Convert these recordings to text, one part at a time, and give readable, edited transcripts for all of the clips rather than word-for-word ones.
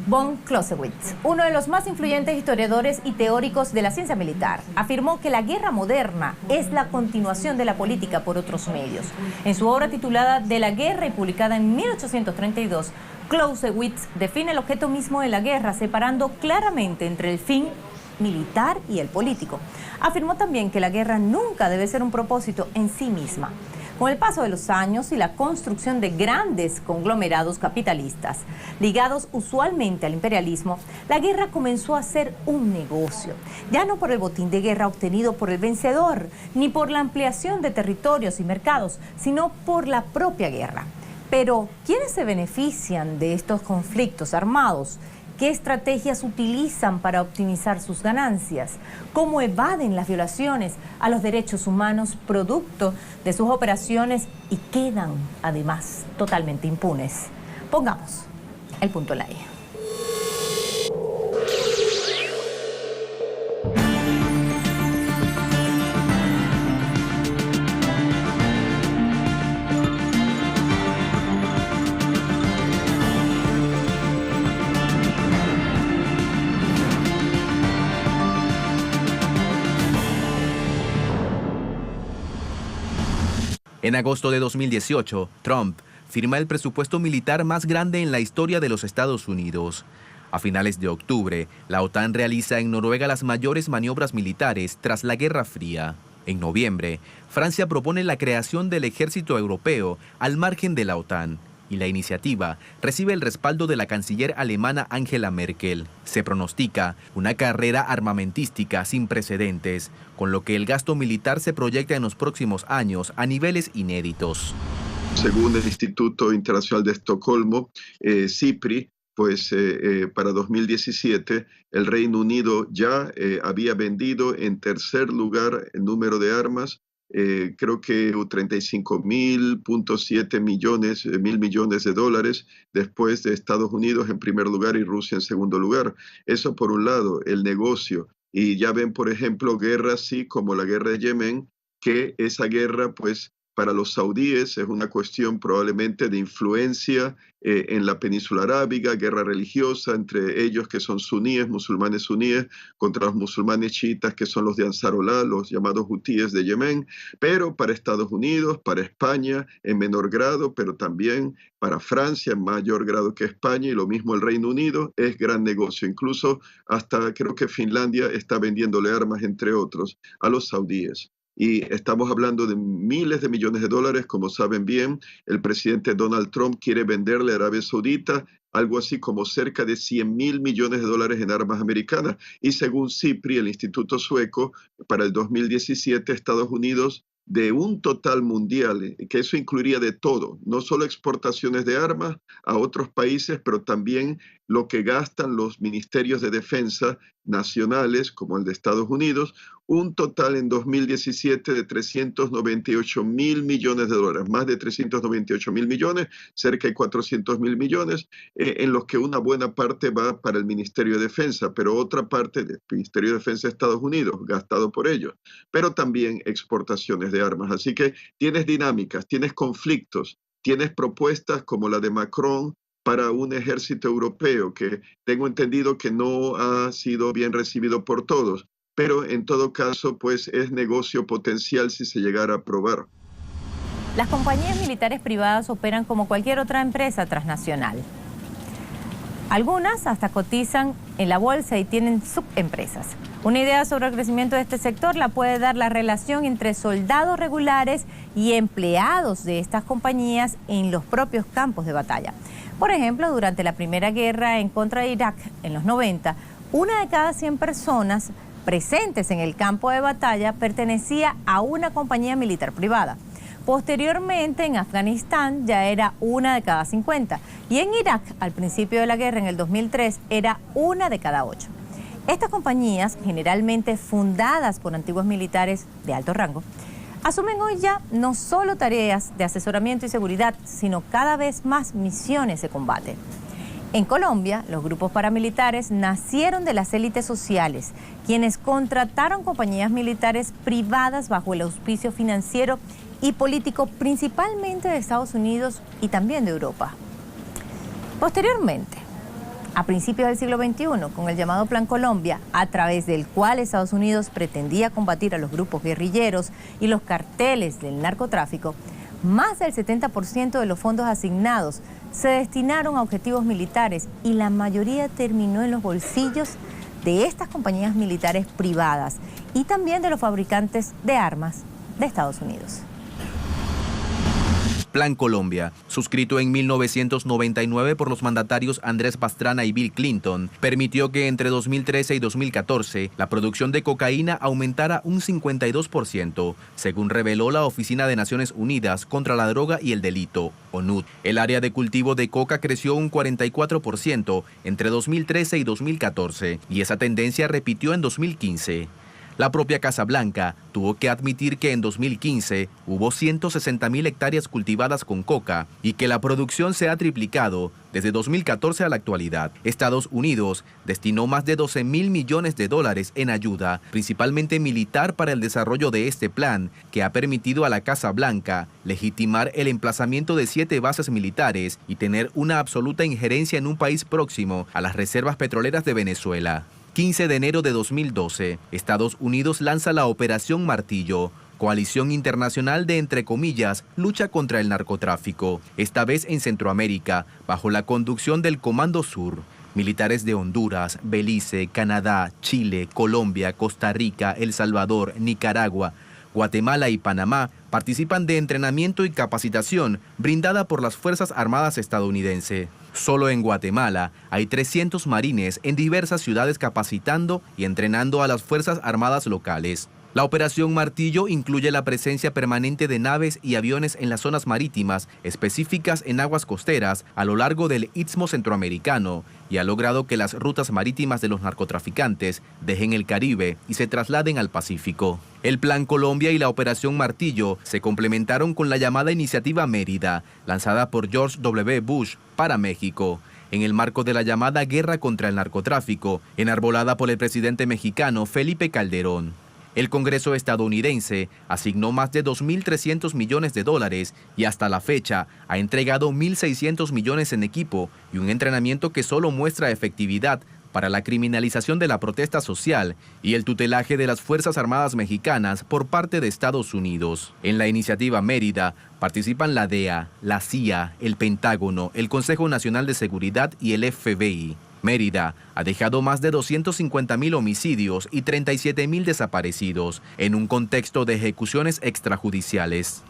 Von Clausewitz, uno de los más influyentes historiadores y teóricos de la ciencia militar, afirmó que la guerra moderna es la continuación de la política por otros medios. En su obra titulada De la guerra y publicada en 1832, Clausewitz define el objeto mismo de la guerra, separando claramente entre el fin militar y el político. Afirmó también que la guerra nunca debe ser un propósito en sí misma. Con el paso de los años y la construcción de grandes conglomerados capitalistas, ligados usualmente al imperialismo, la guerra comenzó a ser un negocio, ya no por el botín de guerra obtenido por el vencedor, ni por la ampliación de territorios y mercados, sino por la propia guerra. Pero, ¿quiénes se benefician de estos conflictos armados? ¿Qué estrategias utilizan para optimizar sus ganancias? ¿Cómo evaden las violaciones a los derechos humanos producto de sus operaciones y quedan, además, totalmente impunes? Pongamos el punto en la I. En agosto de 2018, Trump firma el presupuesto militar más grande en la historia de los Estados Unidos. A finales de octubre, la OTAN realiza en Noruega las mayores maniobras militares tras la Guerra Fría. En noviembre, Francia propone la creación del ejército europeo al margen de la OTAN, y la iniciativa recibe el respaldo de la canciller alemana Angela Merkel. Se pronostica una carrera armamentística sin precedentes, con lo que el gasto militar se proyecta en los próximos años a niveles inéditos. Según el Instituto Internacional de Estocolmo, SIPRI, para 2017 el Reino Unido ya había vendido en tercer lugar el número de armas. Creo que 35.7 mil millones de dólares, después de Estados Unidos en primer lugar y Rusia en segundo lugar. Eso por un lado, el negocio. Y ya ven, por ejemplo, guerras así como la guerra de Yemen, que esa guerra, para los saudíes es una cuestión probablemente de influencia en la península arábiga, guerra religiosa entre ellos que son suníes, musulmanes suníes, contra los musulmanes chiitas que son los de Ansarollah, los llamados hutíes de Yemen, pero para Estados Unidos, para España en menor grado, pero también para Francia en mayor grado que España, y lo mismo el Reino Unido, es gran negocio. Incluso hasta creo que Finlandia está vendiéndole armas, entre otros, a los saudíes. Y estamos hablando de miles de millones de dólares. Como saben bien, el presidente Donald Trump quiere venderle a Arabia Saudita algo así como cerca de 100.000 millones de dólares en armas americanas. Y según SIPRI, el instituto sueco, para el 2017 Estados Unidos, de un total mundial, que eso incluiría de todo, no solo exportaciones de armas a otros países, pero también lo que gastan los ministerios de defensa nacionales, como el de Estados Unidos, un total en 2017 de 398.000 millones de dólares, más de 398.000 millones, cerca de 400.000 millones, en los que una buena parte va para el Ministerio de Defensa, pero otra parte del Ministerio de Defensa de Estados Unidos, gastado por ellos, pero también exportaciones de armas. Así que tienes dinámicas, tienes conflictos, tienes propuestas como la de Macron para un ejército europeo, que tengo entendido que no ha sido bien recibido por todos, pero en todo caso, es negocio potencial si se llegara a aprobar. Las compañías militares privadas operan como cualquier otra empresa transnacional. Algunas hasta cotizan en la bolsa y tienen subempresas. Una idea sobre el crecimiento de este sector la puede dar la relación entre soldados regulares y empleados de estas compañías en los propios campos de batalla. Por ejemplo, durante la primera guerra en contra de Irak en los 90, una de cada 100 personas presentes en el campo de batalla pertenecía a una compañía militar privada. Posteriormente, en Afganistán ya era una de cada 50 y en Irak, al principio de la guerra en el 2003, era una de cada 8. Estas compañías, generalmente fundadas por antiguos militares de alto rango, asumen hoy ya no solo tareas de asesoramiento y seguridad, sino cada vez más misiones de combate. En Colombia, los grupos paramilitares nacieron de las élites sociales, quienes contrataron compañías militares privadas bajo el auspicio financiero y político principalmente de Estados Unidos y también de Europa. Posteriormente, A principios del siglo XXI, con el llamado Plan Colombia, a través del cual Estados Unidos pretendía combatir a los grupos guerrilleros y los carteles del narcotráfico, más del 70% de los fondos asignados se destinaron a objetivos militares y la mayoría terminó en los bolsillos de estas compañías militares privadas y también de los fabricantes de armas de Estados Unidos. Plan Colombia, suscrito en 1999 por los mandatarios Andrés Pastrana y Bill Clinton, permitió que entre 2013 y 2014 la producción de cocaína aumentara un 52%, según reveló la Oficina de Naciones Unidas contra la Droga y el Delito, ONUD. El área de cultivo de coca creció un 44% entre 2013 y 2014, y esa tendencia repitió en 2015. La propia Casa Blanca tuvo que admitir que en 2015 hubo 160.000 hectáreas cultivadas con coca y que la producción se ha triplicado desde 2014 a la actualidad. Estados Unidos destinó más de 12.000 millones de dólares en ayuda, principalmente militar, para el desarrollo de este plan, que ha permitido a la Casa Blanca legitimar el emplazamiento de 7 bases militares y tener una absoluta injerencia en un país próximo a las reservas petroleras de Venezuela. 15 de enero de 2012, Estados Unidos lanza la Operación Martillo, coalición internacional de, entre comillas, lucha contra el narcotráfico, esta vez en Centroamérica, bajo la conducción del Comando Sur. Militares de Honduras, Belice, Canadá, Chile, Colombia, Costa Rica, El Salvador, Nicaragua, Guatemala y Panamá participan de entrenamiento y capacitación brindada por las Fuerzas Armadas estadounidenses. Solo en Guatemala hay 300 marines en diversas ciudades capacitando y entrenando a las Fuerzas Armadas locales. La Operación Martillo incluye la presencia permanente de naves y aviones en las zonas marítimas específicas en aguas costeras a lo largo del Istmo Centroamericano y ha logrado que las rutas marítimas de los narcotraficantes dejen el Caribe y se trasladen al Pacífico. El Plan Colombia y la Operación Martillo se complementaron con la llamada Iniciativa Mérida, lanzada por George W. Bush para México, en el marco de la llamada Guerra contra el Narcotráfico, enarbolada por el presidente mexicano Felipe Calderón. El Congreso estadounidense asignó más de 2.300 millones de dólares y hasta la fecha ha entregado 1.600 millones en equipo y un entrenamiento que solo muestra efectividad para la criminalización de la protesta social y el tutelaje de las Fuerzas Armadas mexicanas por parte de Estados Unidos. En la Iniciativa Mérida participan la DEA, la CIA, el Pentágono, el Consejo Nacional de Seguridad y el FBI. Mérida ha dejado más de 250.000 homicidios y 37.000 desaparecidos en un contexto de ejecuciones extrajudiciales.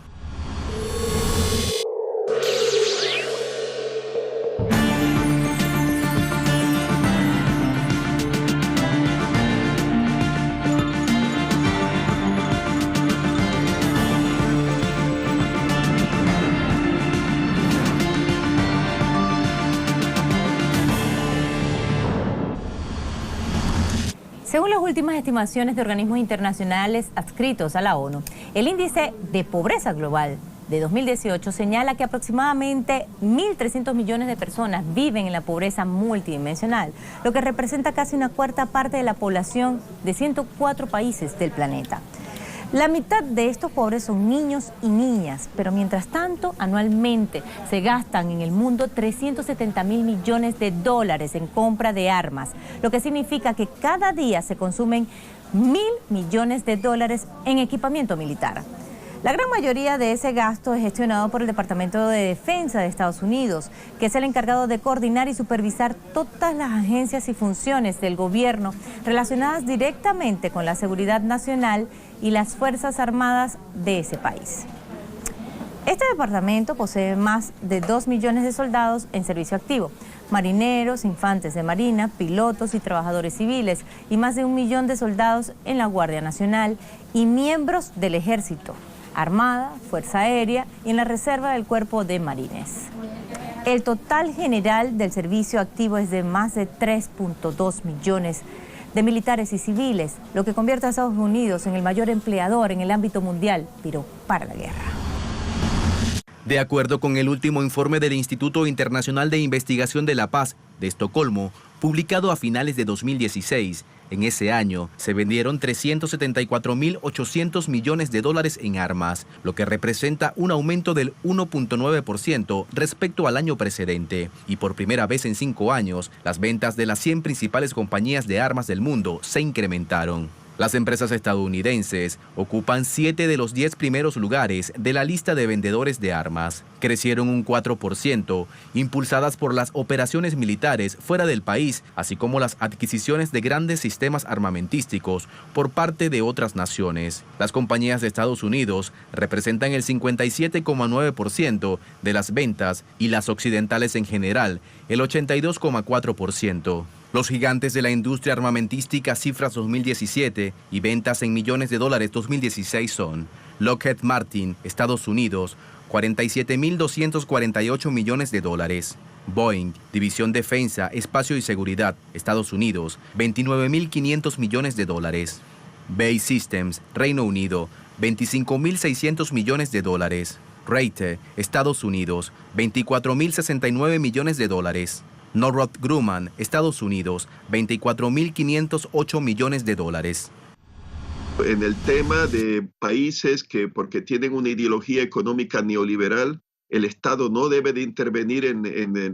Según las últimas estimaciones de organismos internacionales adscritos a la ONU, el índice de pobreza global de 2018 señala que aproximadamente 1.300 millones de personas viven en la pobreza multidimensional, lo que representa casi una cuarta parte de la población de 104 países del planeta. La mitad de estos pobres son niños y niñas, pero mientras tanto, anualmente se gastan en el mundo 370.000 millones de dólares en compra de armas, lo que significa que cada día se consumen 1.000 millones de dólares en equipamiento militar. La gran mayoría de ese gasto es gestionado por el Departamento de Defensa de Estados Unidos, que es el encargado de coordinar y supervisar todas las agencias y funciones del gobierno relacionadas directamente con la seguridad nacional y las Fuerzas Armadas de ese país. Este departamento posee más de 2 millones de soldados en servicio activo, marineros, infantes de marina, pilotos y trabajadores civiles, y más de 1 millón de soldados en la Guardia Nacional y miembros del Ejército, Armada, Fuerza Aérea y en la Reserva del Cuerpo de Marines. El total general del servicio activo es de más de 3.2 millones de militares y civiles, lo que convierte a Estados Unidos en el mayor empleador en el ámbito mundial, pero para la guerra. De acuerdo con el último informe del Instituto Internacional de Investigación de la Paz de Estocolmo, publicado a finales de 2016, En ese año se vendieron 374.800 millones de dólares en armas, lo que representa un aumento del 1.9% respecto al año precedente. Y por primera vez en 5 años, las ventas de las 100 principales compañías de armas del mundo se incrementaron. Las empresas estadounidenses ocupan 7 de los 10 primeros lugares de la lista de vendedores de armas. Crecieron un 4%, impulsadas por las operaciones militares fuera del país, así como las adquisiciones de grandes sistemas armamentísticos por parte de otras naciones. Las compañías de Estados Unidos representan el 57,9% de las ventas y las occidentales en general el 82,4%. Los gigantes de la industria armamentística cifras 2017 y ventas en millones de dólares 2016 son Lockheed Martin, Estados Unidos, 47.248 millones de dólares. Boeing, División Defensa, Espacio y Seguridad, Estados Unidos, 29.500 millones de dólares. BAE Systems, Reino Unido, 25.600 millones de dólares. Raytheon, Estados Unidos, 24.069 millones de dólares. Northrop Grumman, Estados Unidos, 24.508 millones de dólares. En el tema de países que, porque tienen una ideología económica neoliberal, el Estado no debe de intervenir en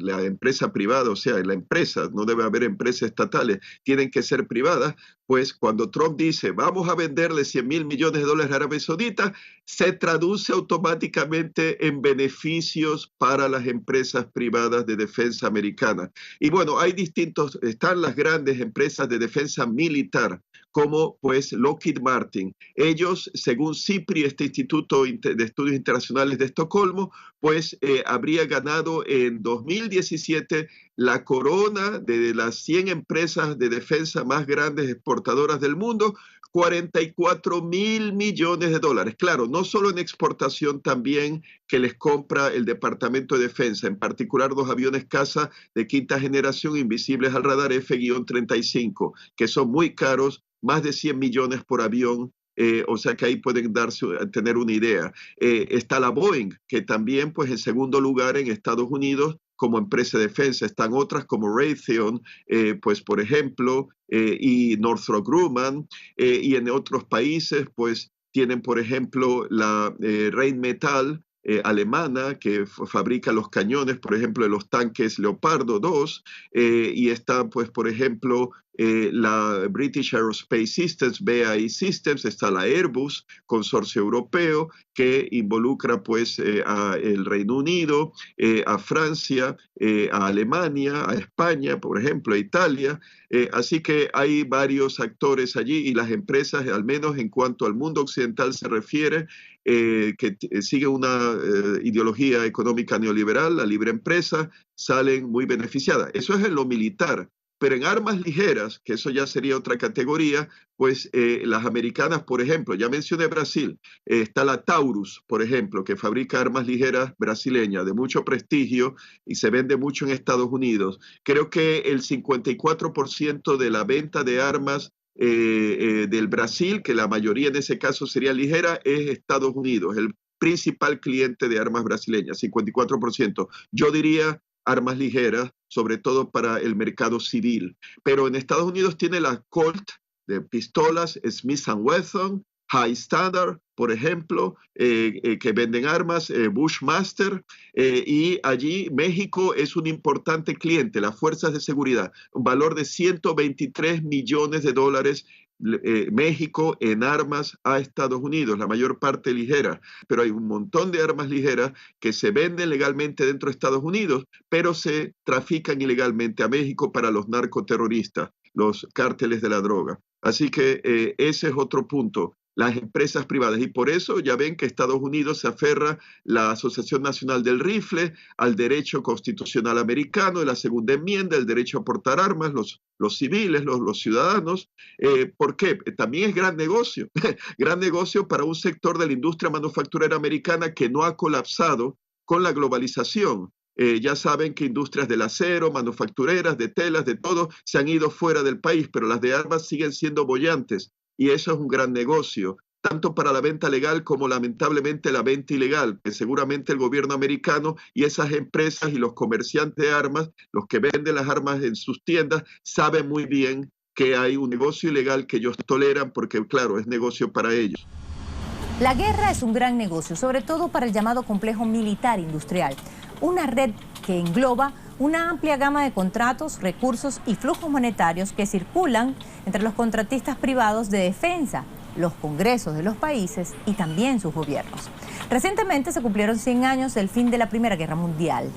la empresa privada, o sea, en la empresa, no debe haber empresas estatales, tienen que ser privadas, pues cuando Trump dice, vamos a venderle 100.000 millones de dólares a Arabia Saudita, se traduce automáticamente en beneficios para las empresas privadas de defensa americana. Y bueno, hay distintos, están las grandes empresas de defensa militar, como pues Lockheed Martin. Ellos, según CIPRI, este Instituto de Estudios Internacionales de Estocolmo, pues habría ganado en 2017 la corona de las 100 empresas de defensa más grandes exportadoras del mundo, 44.000 millones de dólares. Claro, no solo en exportación, también que les compra el Departamento de Defensa, en particular 2 aviones caza de quinta generación invisibles al radar F-35, que son muy caros, más de 100 millones por avión. O sea que ahí pueden tener una idea. Está la Boeing, que también pues en segundo lugar en Estados Unidos como empresa de defensa. Están otras como Raytheon, pues por ejemplo, y Northrop Grumman, y en otros países pues tienen por ejemplo la Rheinmetall, alemana, que fabrica los cañones, por ejemplo, de los tanques Leopardo 2, y está, pues, por ejemplo, la British Aerospace Systems, BAE Systems, está la Airbus, consorcio europeo, que involucra, pues, a el Reino Unido, a Francia, a Alemania, a España, por ejemplo, a Italia. Así que hay varios actores allí y las empresas, al menos en cuanto al mundo occidental se refiere, que sigue una ideología económica neoliberal, la libre empresa, salen muy beneficiadas. Eso es en lo militar. Pero en armas ligeras, que eso ya sería otra categoría, pues las americanas, por ejemplo, ya mencioné Brasil, está la Taurus, por ejemplo, que fabrica armas ligeras brasileñas de mucho prestigio y se vende mucho en Estados Unidos. Creo que el 54% de la venta de armas del Brasil, que la mayoría en ese caso sería ligera, es Estados Unidos, el principal cliente de armas brasileñas, 54%. Yo diría armas ligeras, sobre todo para el mercado civil. Pero en Estados Unidos tiene la Colt de pistolas, Smith & Wesson, High Standard, por ejemplo, que venden armas, Bushmaster, y allí México es un importante cliente, las fuerzas de seguridad, un valor de 123 millones de dólares. México en armas a Estados Unidos, la mayor parte ligera, pero hay un montón de armas ligeras que se venden legalmente dentro de Estados Unidos, pero se trafican ilegalmente a México para los narcoterroristas, los cárteles de la droga. Así que ese es otro punto. Las empresas privadas. Y por eso ya ven que Estados Unidos se aferra la Asociación Nacional del Rifle al derecho constitucional americano, de la segunda enmienda, el derecho a portar armas, los civiles, los ciudadanos. ¿Por qué? También es gran negocio, gran negocio para un sector de la industria manufacturera americana que no ha colapsado con la globalización. Ya saben que industrias del acero, manufactureras, de telas, de todo, se han ido fuera del país, pero las de armas siguen siendo bollantes. Y eso es un gran negocio, tanto para la venta legal como lamentablemente la venta ilegal, que seguramente el gobierno americano y esas empresas y los comerciantes de armas, los que venden las armas en sus tiendas, saben muy bien que hay un negocio ilegal que ellos toleran porque, claro, es negocio para ellos. La guerra es un gran negocio, sobre todo para el llamado complejo militar industrial, una red que engloba una amplia gama de contratos, recursos y flujos monetarios que circulan entre los contratistas privados de defensa, los congresos de los países y también sus gobiernos. Recientemente se cumplieron 100 años del fin de la Primera Guerra Mundial.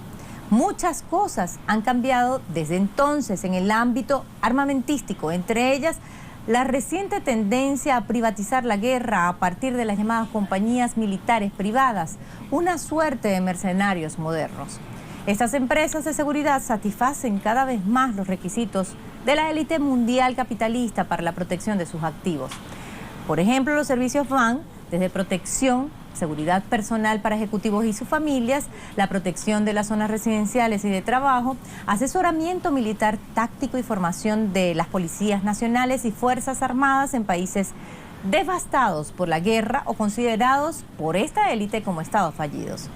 Muchas cosas han cambiado desde entonces en el ámbito armamentístico, entre ellas la reciente tendencia a privatizar la guerra a partir de las llamadas compañías militares privadas, una suerte de mercenarios modernos. Estas empresas de seguridad satisfacen cada vez más los requisitos de la élite mundial capitalista para la protección de sus activos. Por ejemplo, los servicios van desde protección, seguridad personal para ejecutivos y sus familias, la protección de las zonas residenciales y de trabajo, asesoramiento militar táctico y formación de las policías nacionales y fuerzas armadas en países devastados por la guerra o considerados por esta élite como estados fallidos.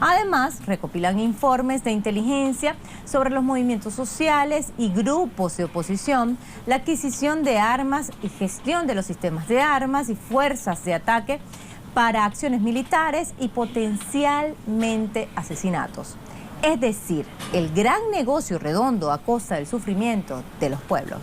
Además, recopilan informes de inteligencia sobre los movimientos sociales y grupos de oposición, la adquisición de armas y gestión de los sistemas de armas y fuerzas de ataque para acciones militares y potencialmente asesinatos. Es decir, el gran negocio redondo a costa del sufrimiento de los pueblos.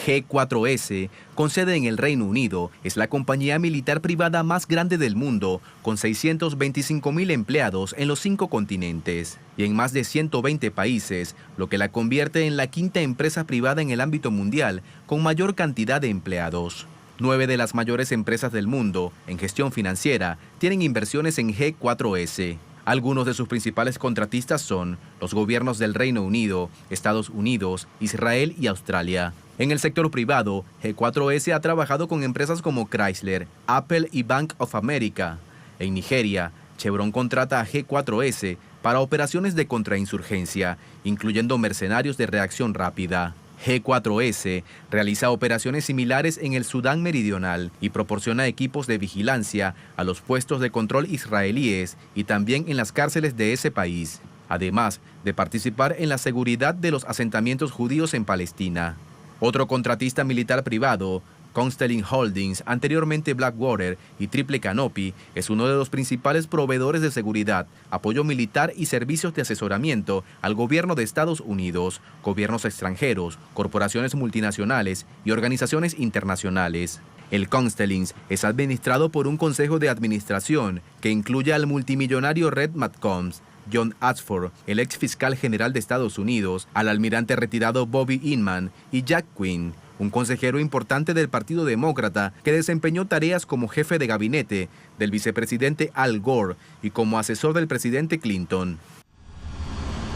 G4S, con sede en el Reino Unido, es la compañía militar privada más grande del mundo, con 625.000 empleados en los 5 continentes y en más de 120 países, lo que la convierte en la quinta empresa privada en el ámbito mundial con mayor cantidad de empleados. 9 de las mayores empresas del mundo en gestión financiera tienen inversiones en G4S. Algunos de sus principales contratistas son los gobiernos del Reino Unido, Estados Unidos, Israel y Australia. En el sector privado, G4S ha trabajado con empresas como Chrysler, Apple y Bank of America. En Nigeria, Chevron contrata a G4S para operaciones de contrainsurgencia, incluyendo mercenarios de reacción rápida. G4S realiza operaciones similares en el Sudán Meridional y proporciona equipos de vigilancia a los puestos de control israelíes y también en las cárceles de ese país, además de participar en la seguridad de los asentamientos judíos en Palestina. Otro contratista militar privado, Constelling Holdings, anteriormente Blackwater y Triple Canopy, es uno de los principales proveedores de seguridad, apoyo militar y servicios de asesoramiento al gobierno de Estados Unidos, gobiernos extranjeros, corporaciones multinacionales y organizaciones internacionales. El Constellings es administrado por un consejo de administración que incluye al multimillonario Red McCombs, John Ashford, el ex fiscal general de Estados Unidos, al almirante retirado Bobby Inman y Jack Quinn, un consejero importante del Partido Demócrata que desempeñó tareas como jefe de gabinete del vicepresidente Al Gore y como asesor del presidente Clinton.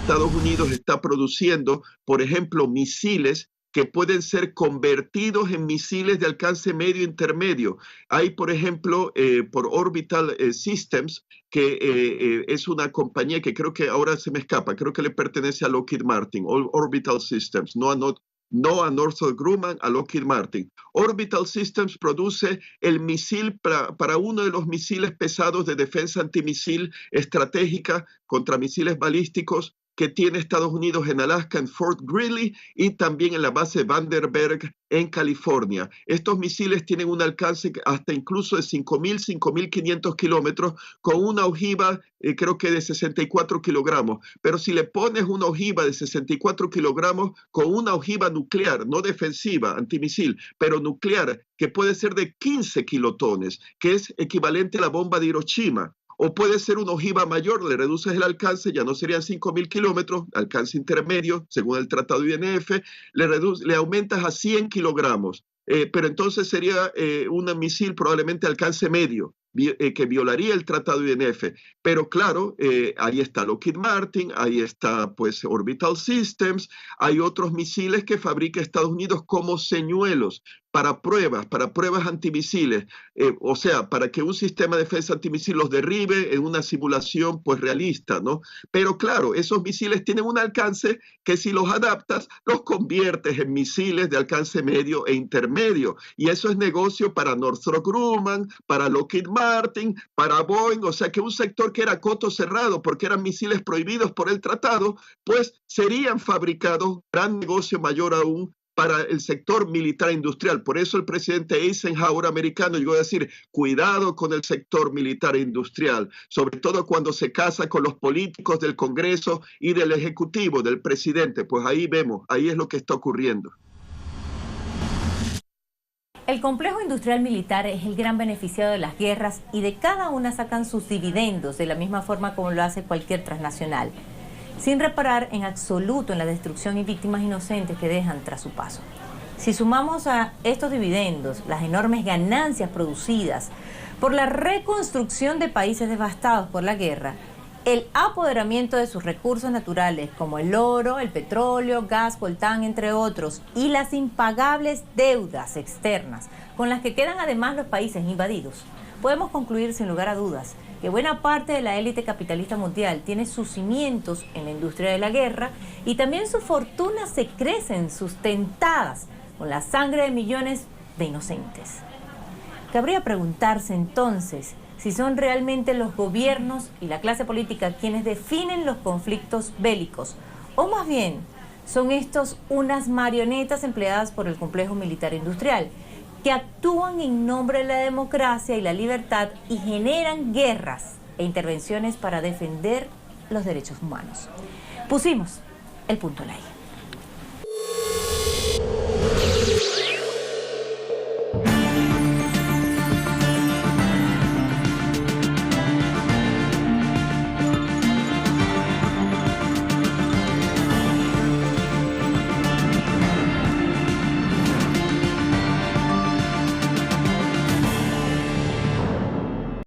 Estados Unidos está produciendo, por ejemplo, misiles que pueden ser convertidos en misiles de alcance medio e intermedio. Hay, por ejemplo, por Orbital Systems, que es una compañía que creo que ahora se me escapa, creo que le pertenece a Lockheed Martin, Orbital Systems, no a Northrop Grumman, a Lockheed Martin. Orbital Systems produce el misil para uno de los misiles pesados de defensa antimisil estratégica contra misiles balísticos que tiene Estados Unidos en Alaska, en Fort Greely, y también en la base Vandenberg en California. Estos misiles tienen un alcance hasta incluso de 5.000, 5.500 kilómetros, con una ojiva creo que de 64 kilogramos. Pero si le pones una ojiva de 64 kilogramos con una ojiva nuclear, no defensiva, antimisil, pero nuclear, que puede ser de 15 kilotones, que es equivalente a la bomba de Hiroshima, o puede ser una ojiva mayor, le reduces el alcance, ya no serían 5.000 kilómetros, alcance intermedio, según el tratado INF, le aumentas a 100 kilogramos, pero entonces sería un misil probablemente alcance medio, que violaría el tratado INF. Pero claro, ahí está Lockheed Martin, ahí está pues Orbital Systems, hay otros misiles que fabrica Estados Unidos como señuelos, para pruebas antimisiles, o sea, para que un sistema de defensa antimisiles los derribe en una simulación pues realista, ¿no? Pero claro, esos misiles tienen un alcance que si los adaptas, los conviertes en misiles de alcance medio e intermedio, y eso es negocio para Northrop Grumman, para Lockheed Martin, para Boeing, o sea que un sector que era coto cerrado porque eran misiles prohibidos por el tratado, pues serían fabricados, gran negocio mayor aún para el sector militar industrial. Por eso el presidente Eisenhower americano llegó a decir, cuidado con el sector militar industrial, sobre todo cuando se casa con los políticos del Congreso y del Ejecutivo, del presidente. Pues ahí vemos, ahí es lo que está ocurriendo. El complejo industrial militar es el gran beneficiado de las guerras y de cada una sacan sus dividendos de la misma forma como lo hace cualquier transnacional, sin reparar en absoluto en la destrucción y víctimas inocentes que dejan tras su paso. Si sumamos a estos dividendos las enormes ganancias producidas por la reconstrucción de países devastados por la guerra, el apoderamiento de sus recursos naturales como el oro, el petróleo, gas, coltán, entre otros, y las impagables deudas externas con las que quedan además los países invadidos, podemos concluir sin lugar a dudas que buena parte de la élite capitalista mundial tiene sus cimientos en la industria de la guerra y también sus fortunas se crecen sustentadas con la sangre de millones de inocentes. Cabría preguntarse entonces si son realmente los gobiernos y la clase política quienes definen los conflictos bélicos, o más bien son estos unas marionetas empleadas por el complejo militar industrial, que actúan en nombre de la democracia y la libertad y generan guerras e intervenciones para defender los derechos humanos. Pusimos el punto al aire.